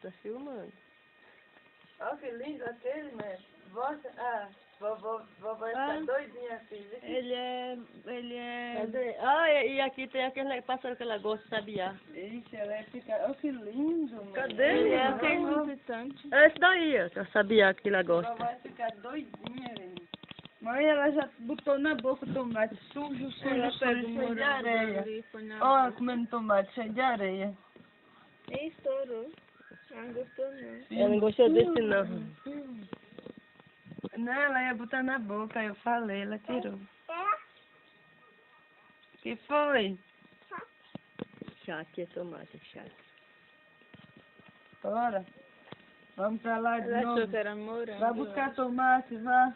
Tá filmando. Olha que lindo aquele, né? Vovó está doidinha assim, viu? Ele é... Cadê? E aqui tem aquele pássaro que ela gosta, sabiá. Ixi, ela é ficar... Olha que lindo, mano. Cadê? Ele é Aquele visitante. É esse daí, ó, que é o sabiá que ela Vovó gosta. vai ficar doidinha, velho. Mãe, ela já botou na boca o tomate sujo, Ela pega cheio um de areia. ali, põe na Olha, boca. comendo tomate cheio de areia. E estourou. Ela não gostou, não. Sim. Ela não gostou desse, não. Não, ela ia botar na boca, eu falei, ela tirou. Que foi? Chato, é tomate, chato. Bora. Vamos pra lá de Ela achou novo. que era morango. Vai buscar tomate, vá.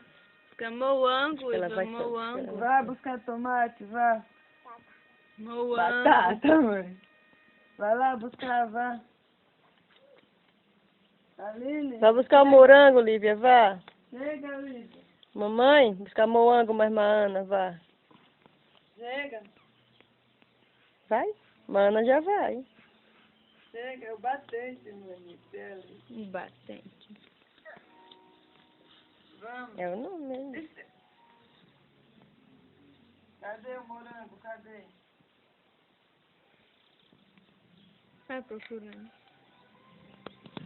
Buscar moango, Ela Iva, vai moango. Vai buscar tomate, vá. Moango. Batata, mãe. Vai lá buscar, vá. A Lili. Vai buscar o morango, Lívia, vá. Chega, Lívia. Mamãe, buscar moango, mais Maana, vá. Chega. Vai? Maana já vai. Chega, é o batente, mãe. Batente. Vamos. É o nome. Cadê o morango? Cadê? Vai procurando.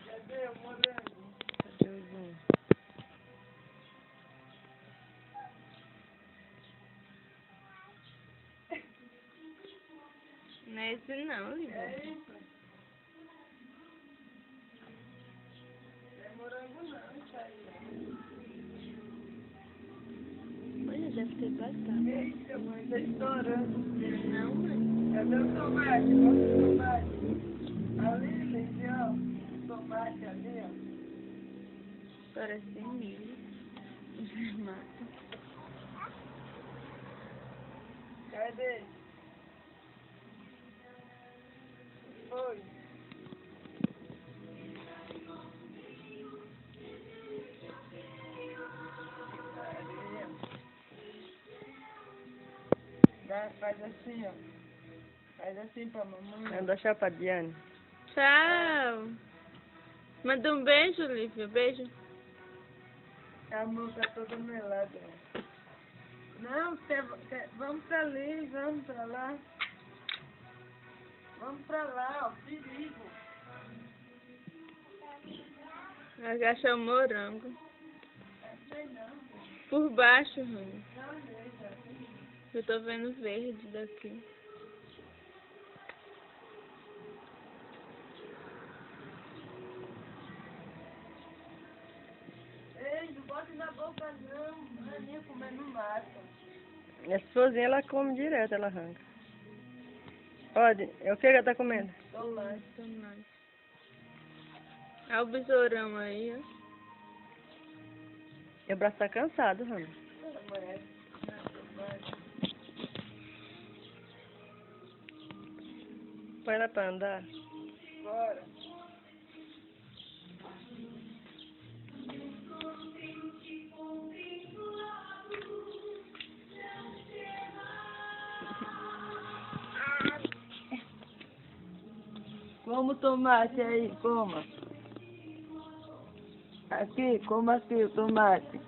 Cadê o morango? Cadê o zoom? Não é esse não, Lívia. É isso. Não é morango não, isso aí. Olha, deve ter batata. Eita, mãe, tá estourando. Não, mãe. Cadê o tomate? Mostra o tomate. Ali, Lívia, ó. O tomate ali, ó. Parece milho. Mata. Cadê? Foi. Faz assim, ó. Faz assim pra mamãe. Anda chapadinha. Tchau. Manda um beijo, Lívia. Beijo. A mão tá toda melada. Não, vamos pra ali, vamos pra lá. Vamos pra lá, ó. Perigo. Agacha o morango. Sei não. Por baixo, Rony. Eu tô vendo verde daqui. Ei, não bota na boca não. Aninha comendo massa. Essa florzinha ela come direto, ela arranca. Pode, é o que ela tá comendo? Tomate. Tomate. Olha o besourão aí, ó. Meu braço tá cansado, Rony. Põe ela pra andar. Bora. Como o tomate aí, coma. Aqui, coma aqui o tomate.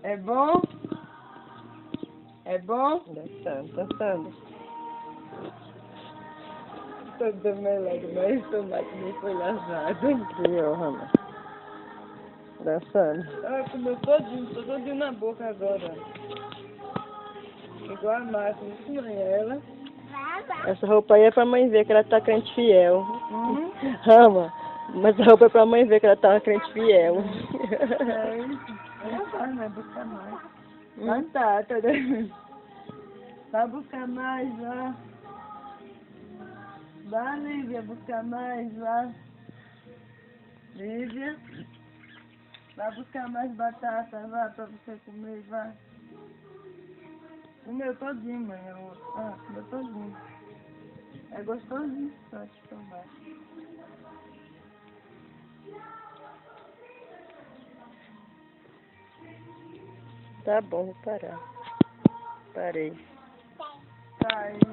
É bom? É bom? Dançando. Toda melada, mas o tomate nem foi lavado. Aqui, ó, Rony. Dançando. Ah, comeu todinho na boca agora. Igual a massa, isso não é ela. Essa roupa aí é pra mãe ver que ela tá crente fiel. Hum? Rama, mas a roupa é pra mãe ver que ela tá crente fiel. É isso. Vai buscar mais. Batata, né? Vai buscar mais, vá. Vá, Lívia, buscar mais, vá. Lívia. Vai buscar mais batata, vá, pra você comer, vá. Comeu todinho, mãe. Comeu todinho. É gostosinho só de tomar. Tá bom, vou parar. Parei. Tá Ai.